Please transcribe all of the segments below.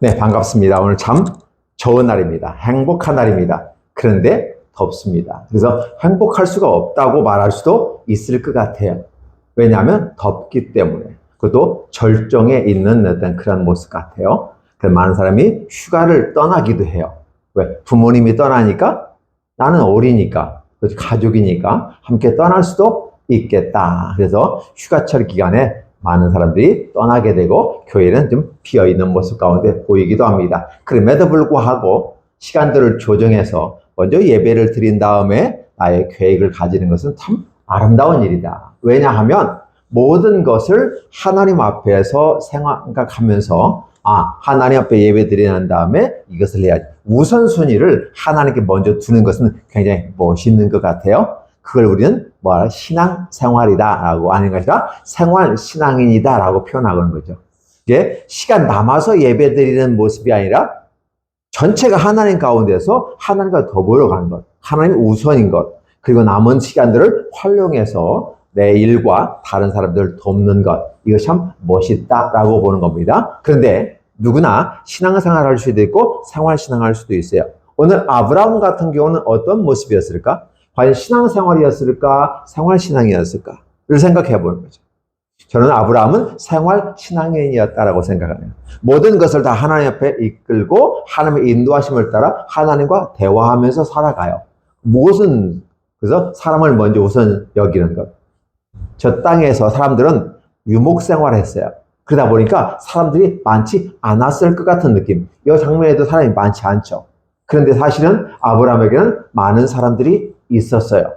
네, 반갑습니다. 오늘 참 좋은 날입니다. 행복한 날입니다. 그런데 덥습니다. 그래서 행복할 수가 없다고 말할 수도 있을 것 같아요. 왜냐하면 덥기 때문에. 그것도 절정에 있는 어떤 그런 모습 같아요. 그래서 많은 사람이 휴가를 떠나기도 해요. 왜? 부모님이 떠나니까 나는 어리니까, 가족이니까 함께 떠날 수도 있겠다. 그래서 휴가철 기간에 많은 사람들이 떠나게 되고 교회는 좀 비어있는 모습 가운데 보이기도 합니다. 그럼에도 불구하고 시간들을 조정해서 먼저 예배를 드린 다음에 나의 계획을 가지는 것은 참 아름다운 일이다. 왜냐하면 모든 것을 하나님 앞에서 생각하면서 하나님 앞에 예배 드린 다음에 이것을 해야지. 우선순위를 하나님께 먼저 두는 것은 굉장히 멋있는 것 같아요. 그걸 우리는 신앙생활이다라고 하는 것이라 생활신앙인이다라고 표현하는 거죠. 이게 시간 남아서 예배드리는 모습이 아니라 전체가 하나님 가운데서 하나님과 더불어 가는 것, 하나님이 우선인 것, 그리고 남은 시간들을 활용해서 내 일과 다른 사람들을 돕는 것, 이거 참 멋있다라고 보는 겁니다. 그런데 누구나 신앙생활 할 수도 있고 생활신앙 할 수도 있어요. 오늘 아브라함 같은 경우는 어떤 모습이었을까? 과연 신앙생활이었을까? 생활신앙이었을까?를 생각해 보는 거죠. 저는 아브라함은 생활신앙인이었다라고 생각해요. 모든 것을 다 하나님 앞에 이끌고 하나님의 인도하심을 따라 하나님과 대화하면서 살아가요. 그래서 사람을 먼저 우선 여기는 것. 저 땅에서 사람들은 유목생활을 했어요. 그러다 보니까 사람들이 많지 않았을 것 같은 느낌. 이 장면에도 사람이 많지 않죠. 그런데 사실은 아브라함에게는 많은 사람들이 있었어요.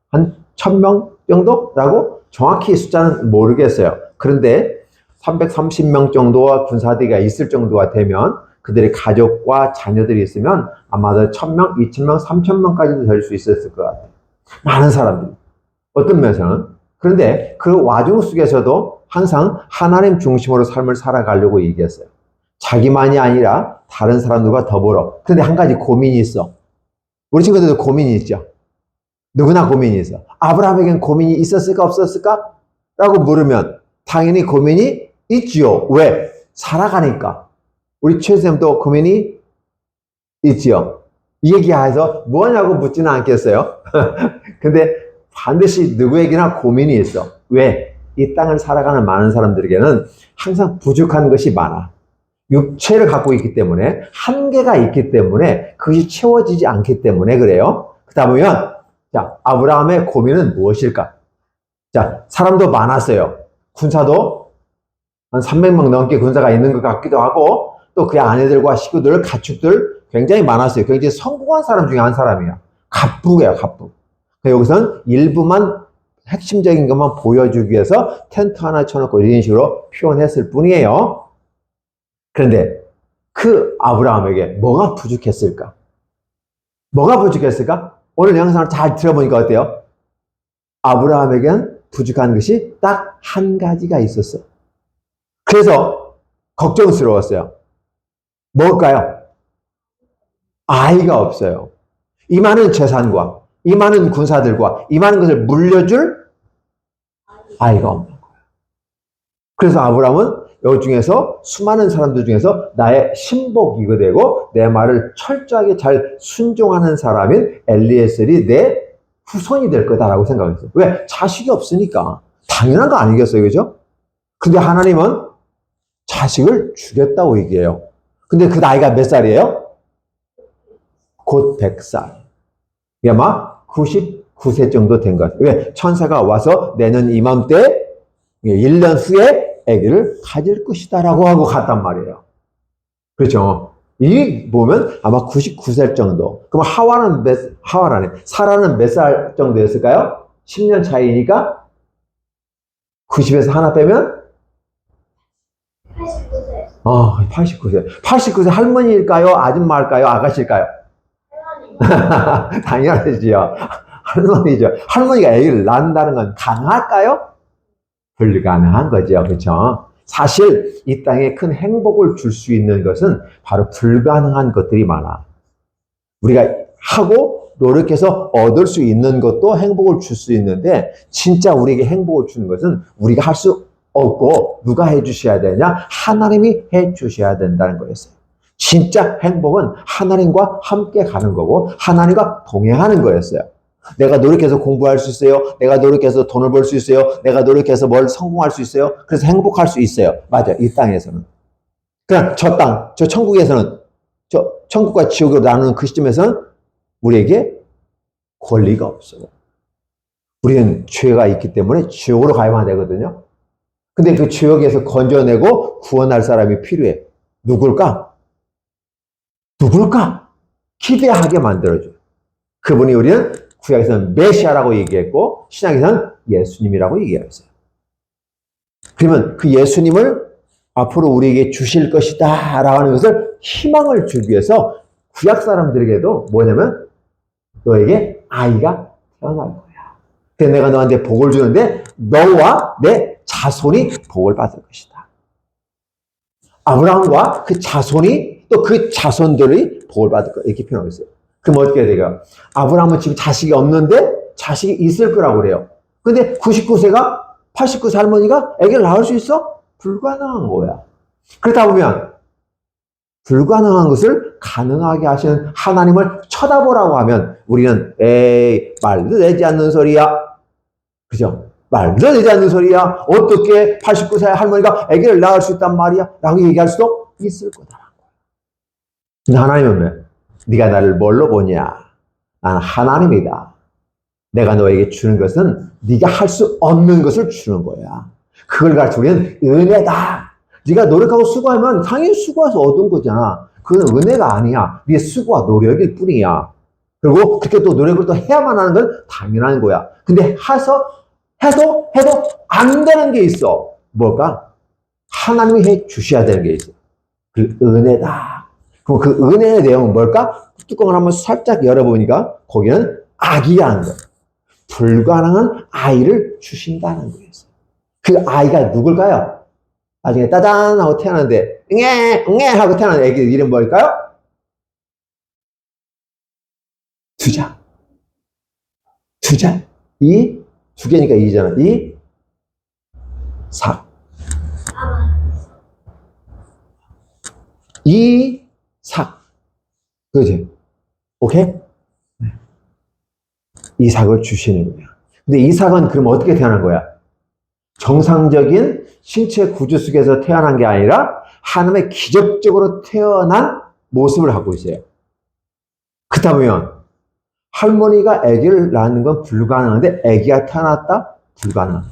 한 1000명 정도라고 정확히 숫자는 모르겠어요. 그런데 330명 정도와 군사대가 있을 정도가 되면 그들의 가족과 자녀들이 있으면 아마도 1000명, 2000명, 3000명까지도 될 수 있었을 것 같아요. 많은 사람들이. 어떤 면에서는. 그런데 그 와중 속에서도 항상 하나님 중심으로 삶을 살아가려고 얘기했어요. 자기만이 아니라 다른 사람들과 더불어. 그런데 한 가지 고민이 있어. 우리 친구들도 고민이 있죠. 누구나 고민이 있어. 아브라함에겐 고민이 있었을까 없었을까? 라고 물으면 당연히 고민이 있지요. 왜? 살아가니까. 우리 최선생님도 고민이 있지요. 이 얘기해서 뭐냐고 묻지는 않겠어요. 근데 반드시 누구에게나 고민이 있어. 왜? 이 땅을 살아가는 많은 사람들에게는 항상 부족한 것이 많아. 육체를 갖고 있기 때문에, 한계가 있기 때문에, 그것이 채워지지 않기 때문에 그래요. 그러다 보면 자, 아브라함의 고민은 무엇일까? 자, 사람도 많았어요. 군사도 한 300명 넘게 군사가 있는 것 같기도 하고, 또 그의 아내들과 식구들, 가축들 굉장히 많았어요. 굉장히 성공한 사람 중에 한 사람이야. 갑부예요, 갑부. 여기서는 일부만 핵심적인 것만 보여주기 위해서 텐트 하나 쳐놓고 이런 식으로 표현했을 뿐이에요. 그런데 그 아브라함에게 뭐가 부족했을까? 뭐가 부족했을까? 오늘 영상을 잘 들어보니까 어때요? 아브라함에게는 부족한 것이 딱 한 가지가 있었어. 그래서 걱정스러웠어요. 뭘까요? 아이가 없어요. 이 많은 재산과 이 많은 군사들과 이 많은 것을 물려줄 아이가 없는 거예요. 그래서 아브라함은 여기 중에서 수많은 사람들 중에서 나의 신복이게 되고 내 말을 철저하게 잘 순종하는 사람인 엘리에셀이 내 후손이 될 거다라고 생각했어요. 왜? 자식이 없으니까. 당연한 거 아니겠어요? 그죠? 근데 하나님은 자식을 주겠다고 얘기해요. 근데 그 나이가 몇 살이에요? 곧 100살. 아마 99세 정도 된 것 같아요. 왜? 천사가 와서 내년 이맘때 1년 후에 아기를 가질 것이다라고 하고 갔단 말이에요. 그렇죠? 이 보면 아마 99세 정도. 그럼 사라는 몇 살 정도였을까요? 10년 차이니까 90에서 하나 빼면 89세. 89세. 89세 할머니일까요? 아줌마일까요? 아가씨일까요? 할머니. 당연하지요. 할머니죠. 할머니가 아기를 낳는다는 건 가능할까요? 불가능한 거죠. 그렇죠? 사실 이 땅에 큰 행복을 줄 수 있는 것은 바로 불가능한 것들이 많아. 우리가 하고 노력해서 얻을 수 있는 것도 행복을 줄 수 있는데 진짜 우리에게 행복을 주는 것은 우리가 할 수 없고 누가 해주셔야 되냐? 하나님이 해주셔야 된다는 거였어요. 진짜 행복은 하나님과 함께 가는 거고 하나님과 동행하는 거였어요. 내가 노력해서 공부할 수 있어요. 내가 노력해서 돈을 벌 수 있어요. 내가 노력해서 뭘 성공할 수 있어요. 그래서 행복할 수 있어요. 맞아요. 이 땅에서는. 그냥 저 땅, 저 천국에서는, 저 천국과 지옥으로 나누는 그 시점에서는 우리에게 권리가 없어요. 우리는 죄가 있기 때문에 지옥으로 가야만 되거든요. 근데 그 지옥에서 건져내고 구원할 사람이 필요해. 누굴까? 누굴까? 기대하게 만들어줘요. 그분이 우리는 구약에서는 메시아라고 얘기했고 신약에서는 예수님이라고 얘기했어요. 그러면 그 예수님을 앞으로 우리에게 주실 것이다 라고 하는 것을 희망을 주기 위해서 구약 사람들에게도 뭐냐면 너에게 아이가 태어날 거야. 그래서 내가 너한테 복을 주는데 너와 내 자손이 복을 받을 것이다. 아브라함과 그 자손이 또 그 자손들이 복을 받을 거야. 이렇게 표현하고 있어요. 그럼 어떻게 돼요? 아브라함은 지금 자식이 없는데 자식이 있을 거라고 그래요. 근데 99세가 89세 할머니가 아기를 낳을 수 있어? 불가능한 거야. 그러다 보면 불가능한 것을 가능하게 하시는 하나님을 쳐다보라고 하면 우리는 에이 말도 되지 않는 소리야. 그죠? 말도 되지 않는 소리야. 어떻게 89세 할머니가 아기를 낳을 수 있단 말이야? 라고 얘기할 수도 있을 거다. 근데 하나님은 왜? 네가 나를 뭘로 보냐? 나는 하나님이다. 내가 너에게 주는 것은 네가 할 수 없는 것을 주는 거야. 그걸 가르쳐 우리는 은혜다. 네가 노력하고 수고하면 당연히 수고해서 얻은 거잖아. 그건 은혜가 아니야. 네 수고와 노력일 뿐이야. 그리고 그렇게 또 노력을 또 해야만 하는 건 당연한 거야. 근데 해도 안 되는 게 있어. 뭘까? 하나님이 해 주셔야 되는 게 있어. 그 은혜다. 그럼 그 은혜의 내용은 뭘까? 뚜껑을 한번 살짝 열어보니까 거기는 아기라는 거예요. 불가능한 아이를 주신다는 거예요. 그 아이가 누굴까요? 나중에 따단 하고 태어났는데 응애 하고 태어난 애기 이름 뭘까요? 두자. 이 두 개니까 이잖아. 이삭. 그지? 오케이? 이삭을 주시는 거야. 근데 이삭은 그럼 어떻게 태어난 거야? 정상적인 신체 구조 속에서 태어난 게 아니라 하나님의 기적적으로 태어난 모습을 갖고 있어요. 그렇다면 할머니가 아기를 낳는 건 불가능한데 아기가 태어났다? 불가능한.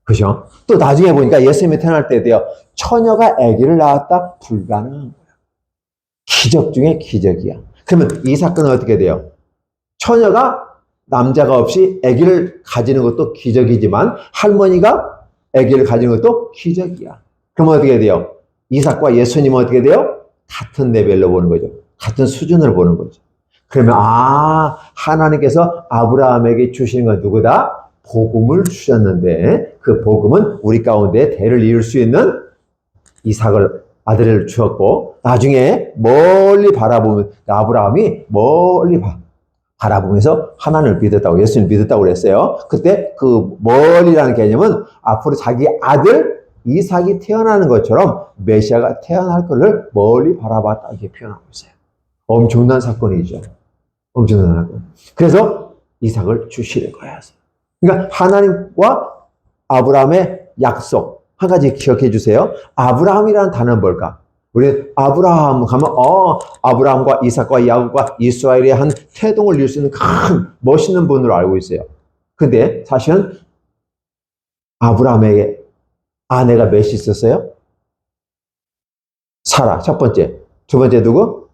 그죠? 또 나중에 보니까 예수님이 태어날 때 돼요. 처녀가 아기를 낳았다? 불가능한 거야. 기적 중에 기적이야. 그러면 이 사건은 어떻게 돼요? 처녀가 남자가 없이 아기를 가지는 것도 기적이지만 할머니가 아기를 가지는 것도 기적이야. 그럼 어떻게 돼요? 이삭과 예수님은 어떻게 돼요? 같은 레벨로 보는 거죠. 같은 수준으로 보는 거죠. 그러면 하나님께서 아브라함에게 주시는 건 누구다? 복음을 주셨는데 그 복음은 우리 가운데 대를 이룰 수 있는 이삭을 아들을 주었고 나중에 멀리 바라보면 아브라함이 멀리 바라보면서 하나님을 믿었다고 예수님을 믿었다고 그랬어요. 그때 그 멀리라는 개념은 앞으로 자기 아들 이삭이 태어나는 것처럼 메시아가 태어날 것을 멀리 바라봤다 이렇게 표현하고 있어요. 엄청난 사건이죠. 엄청난 사건. 그래서 이삭을 주시는 거야. 그러니까 하나님과 아브라함의 약속 한 가지 기억해 주세요. 아브라함이라는 단어는 뭘까? 우리 아브라함 하면 아브라함과 이삭과 야곱과 이스라엘의 한 태동을 이룰 수 있는 큰 멋있는 분으로 알고 있어요. 근데 사실은 아브라함에게 아내가 몇이 있었어요? 사라 첫 번째. 두 번째 누구?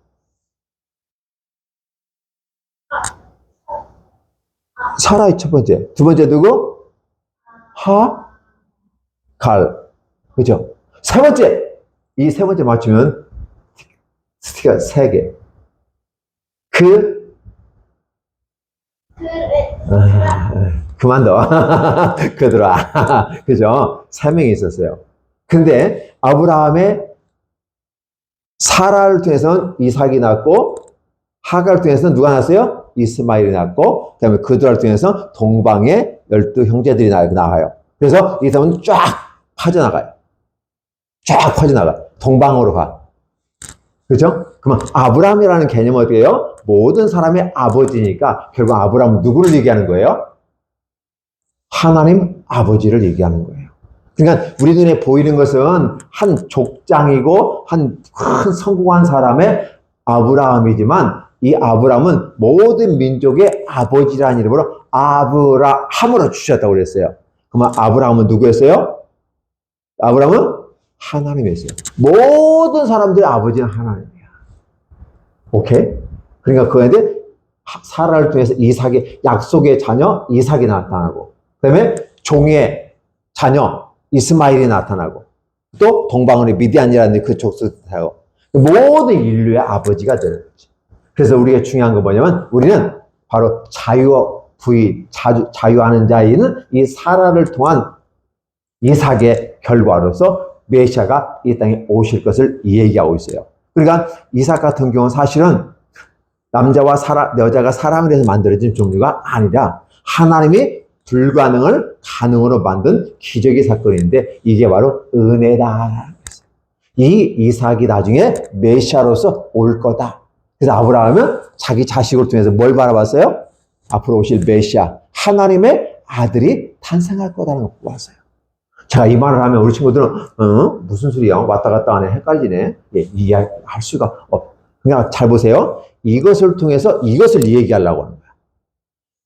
사라의 첫 번째. 두 번째 누구? 갈. 그죠? 세 번째. 이 세 번째 맞추면 스티가 세 개. 그만둬. 그들아. 그죠? 세 명이 있었어요. 근데 아브라함의 사라를 통해서는 이삭이 낳고 하갈을 통해서는 누가 낳았어요? 이스마엘이 낳고 그다음에 그들을 통해서 동방의 12 형제들이 나와요. 그래서 이 사람은 쫙 퍼져나가요. 동방으로 가. 그죠? 그러면 아브라함이라는 개념은 어떻게 해요? 모든 사람의 아버지니까 결국 아브라함은 누구를 얘기하는 거예요? 하나님 아버지를 얘기하는 거예요. 그러니까 우리 눈에 보이는 것은 한 족장이고 한 큰 성공한 사람의 아브라함이지만 이 아브라함은 모든 민족의 아버지라는 이름으로 아브라함으로 주셨다고 그랬어요. 그러면 아브라함은 누구였어요? 아브라함은 하나님이었어요. 모든 사람들의 아버지는 하나님이야. 오케이? 그러니까 그런데 사라를 통해서 이삭의 약속의 자녀 이삭이 나타나고, 그다음에 종의 자녀 이스마일이 나타나고, 또 동방으로 미디안이라는 그 족속하고 모든 인류의 아버지가 되는 거죠. 그래서 우리가 중요한 건 뭐냐면 우리는 바로 자유하는 자에는 이 사라를 통한 이삭의 결과로서 메시아가 이 땅에 오실 것을 얘기하고 있어요. 그러니까 이삭 같은 경우는 사실은 남자와 여자가 사랑을 해서 만들어진 종류가 아니라 하나님이 불가능을 가능으로 만든 기적의 사건인데 이게 바로 은혜다. 이 이삭이 나중에 메시아로서 올 거다. 그래서 아브라함은 자기 자식을 통해서 뭘 바라봤어요? 앞으로 오실 메시아, 하나님의 아들이 탄생할 거다라는 걸 보았어요. 제가 이 말을 하면 우리 친구들은 무슨 소리야? 왔다 갔다 하네. 헷갈리네. 예, 이해할 수가 없. 그냥 잘 보세요. 이것을 통해서 이것을 얘기하려고 하는 거야.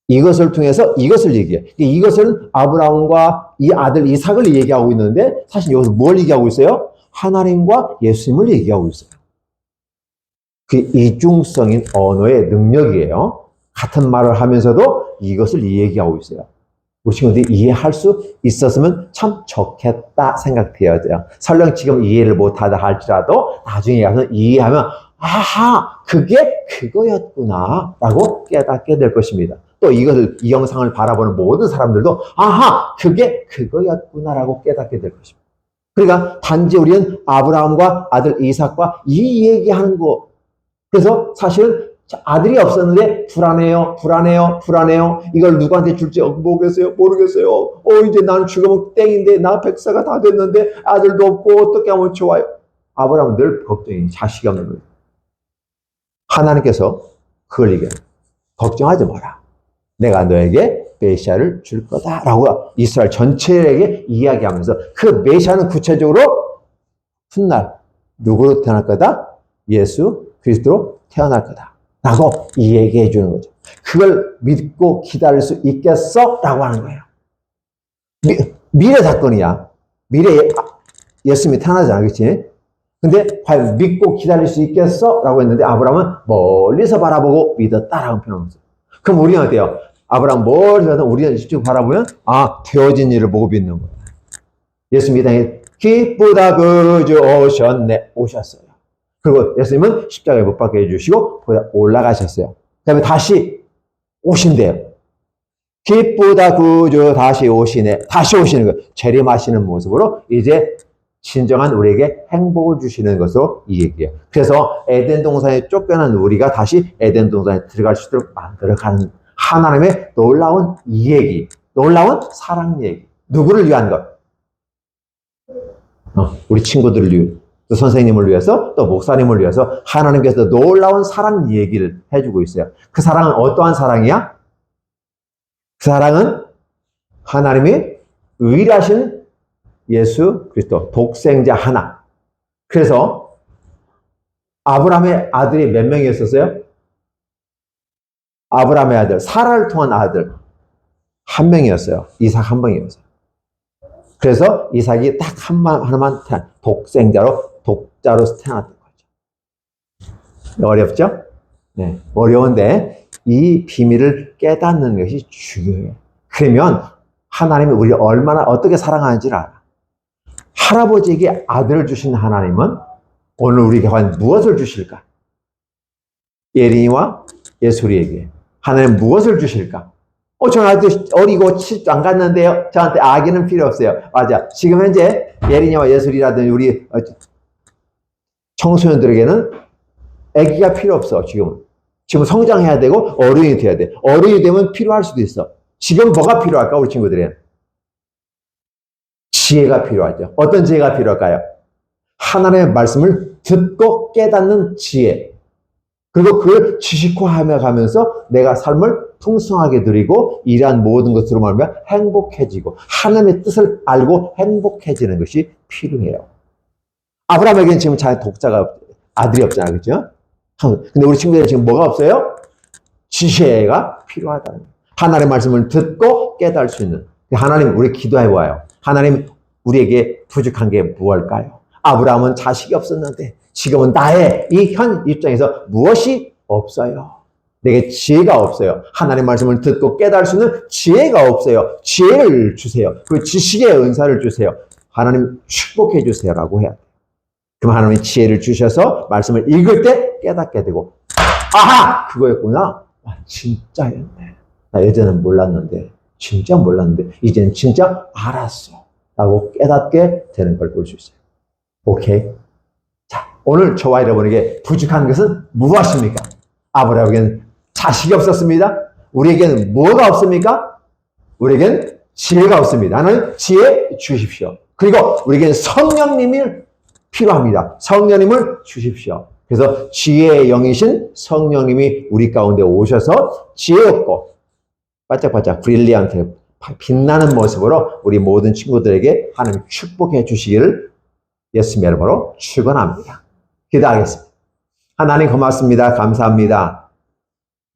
이것을 통해서 이것을 얘기해. 이것은 아브라함과 이 아들 이삭을 얘기하고 있는데 사실 여기서 뭘 얘기하고 있어요? 하나님과 예수님을 얘기하고 있어요. 그 이중성인 언어의 능력이에요. 같은 말을 하면서도 이것을 얘기하고 있어요. 우리 친구들이 이해할 수 있었으면 참 좋겠다 생각되어야 돼요. 설령 지금 이해를 못하다 할지라도 나중에 가서 이해하면 아하, 그게 그거였구나 라고 깨닫게 될 것입니다. 또 이 영상을 바라보는 모든 사람들도 아하, 그게 그거였구나 라고 깨닫게 될 것입니다. 그러니까 단지 우리는 아브라함과 아들 이삭과 이 얘기하는 거. 그래서 사실 아들이 없었는데 불안해요. 이걸 누구한테 줄지 모르겠어요. 이제 나는 죽으면 땡인데 나 백사가 다 됐는데 아들도 없고 어떻게 하면 좋아요. 아브라함은 늘 걱정이 자식이 없는 거예요. 하나님께서 그걸 얘기해요. 걱정하지 마라. 내가 너에게 메시아를 줄 거다라고 이스라엘 전체에게 이야기하면서 그 메시아는 구체적으로 훗날 누구로 태어날 거다? 예수 그리스도로 태어날 거다 라고 얘기해 주는 거죠. 그걸 믿고 기다릴 수 있겠어? 라고 하는 거예요. 미래 사건이야. 미래에 예수님이 태어나잖아. 그렇지? 근데 과연 믿고 기다릴 수 있겠어? 라고 했는데 아브라함은 멀리서 바라보고 믿었다라고 표현합니다. 그럼 우리는 어때요? 아브라함 멀리서 우리는 이쪽 바라보면 되어진 일을 보고 믿는 거예요. 예수님이 이 땅에 기쁘다 그저 오셨어요. 그리고 예수님은 십자가에 못 박혀 해주시고 올라가셨어요. 그 다음에 다시 오신대요. 기쁘다 그저 다시 오시는 거예요. 재림하시는 모습으로 이제 진정한 우리에게 행복을 주시는 것으로 이 얘기예요. 그래서 에덴 동산에 쫓겨난 우리가 다시 에덴 동산에 들어갈 수 있도록 만들어가는 하나님의 놀라운 얘기, 놀라운 사랑 얘기. 누구를 위한 것? 우리 친구들을 위해, 또 선생님을 위해서, 또 목사님을 위해서 하나님께서 놀라운 사랑 얘기를 해주고 있어요. 그 사랑은 어떠한 사랑이야? 그 사랑은 하나님이 의리하신 예수 그리스도 독생자 하나. 그래서 아브라함의 아들이 몇 명이었었어요? 아브라함의 아들, 사라를 통한 아들 한 명이었어요. 이삭 한 명이었어요. 그래서 이삭이 딱 하나만 독자로 태어났던 거죠. 어렵죠? 네, 어려운데 이 비밀을 깨닫는 것이 중요해요. 그러면 하나님이 우리를 얼마나 어떻게 사랑하는지를 알아. 할아버지에게 아들을 주신 하나님은 오늘 우리에게 과연 무엇을 주실까? 예린이와 예술이에게 하나님 무엇을 주실까? 저는 아직 어리고 칠도 안 갔는데요. 저한테 아기는 필요 없어요. 맞아. 지금 현재 예린이와 예술이라든지 우리 청소년들에게는 아기가 필요 없어. 지금 성장해야 되고 어른이 돼야 돼. 어른이 되면 필요할 수도 있어. 지금 뭐가 필요할까? 우리 친구들에게 지혜가 필요하죠. 어떤 지혜가 필요할까요? 하나님의 말씀을 듣고 깨닫는 지혜. 그리고 그걸 지식화하며 가면서 내가 삶을 풍성하게 누리고 이러한 모든 것으로 말하면 행복해지고 하나님의 뜻을 알고 행복해지는 것이 필요해요. 아브라함에게는 지금 아들이 없잖아, 그죠? 근데 우리 친구들은 지금 뭐가 없어요? 지혜가 필요하다는 거예요. 하나님의 말씀을 듣고 깨달을 수 있는. 하나님, 우리 기도해 보아요. 하나님, 우리에게 부족한 게 무엇일까요? 아브라함은 자식이 없었는데 지금은 나의 이 현 입장에서 무엇이 없어요? 내게 지혜가 없어요. 하나님의 말씀을 듣고 깨달을 수 있는 지혜가 없어요. 지혜를 주세요. 그 지식의 은사를 주세요. 하나님 축복해 주세요라고 해야 돼요. 그럼 하나님이 지혜를 주셔서 말씀을 읽을 때 깨닫게 되고, 아하! 그거였구나. 아, 진짜였네. 나 예전엔 몰랐는데, 진짜 몰랐는데, 이제는 진짜 알았어. 라고 깨닫게 되는 걸 볼 수 있어요. 오케이? 자, 오늘 저와 여러분에게 부족한 것은 무엇입니까? 아브라함에게는 자식이 없었습니다. 우리에게는 뭐가 없습니까? 우리에게는 지혜가 없습니다. 하나님 지혜 주십시오. 그리고 우리에게는 성령님이 필요합니다. 성령님을 주십시오. 그래서 지혜의 영이신 성령님이 우리 가운데 오셔서 지혜롭고 반짝반짝 브릴리언트 빛나는 모습으로 우리 모든 친구들에게 하나님 축복해 주시기를 예수님의 이름으로 축원합니다. 기도하겠습니다. 하나님 고맙습니다. 감사합니다.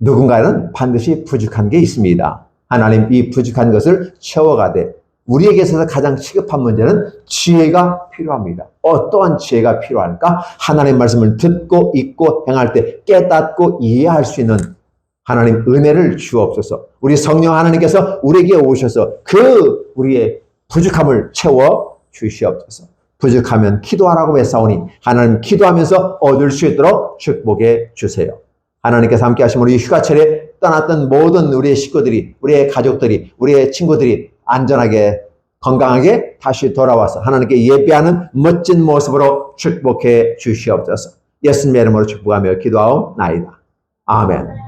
누군가는 반드시 부족한 게 있습니다. 하나님 이 부족한 것을 채워가되 우리에게 있어서 가장 시급한 문제는 지혜가 필요합니다. 어떠한 지혜가 필요할까? 하나님의 말씀을 듣고 읽고 행할 때 깨닫고 이해할 수 있는 하나님 은혜를 주옵소서. 우리 성령 하나님께서 우리에게 오셔서 그 우리의 부족함을 채워 주시옵소서. 부족하면 기도하라고 했사오니 하나님 기도하면서 얻을 수 있도록 축복해 주세요. 하나님께서 함께 하시면 우리 휴가철에 떠났던 모든 우리의 식구들이, 우리의 가족들이, 우리의 친구들이 안전하게 건강하게 다시 돌아와서 하나님께 예배하는 멋진 모습으로 축복해 주시옵소서. 예수님의 이름으로 축복하며 기도하옵나이다. 아멘.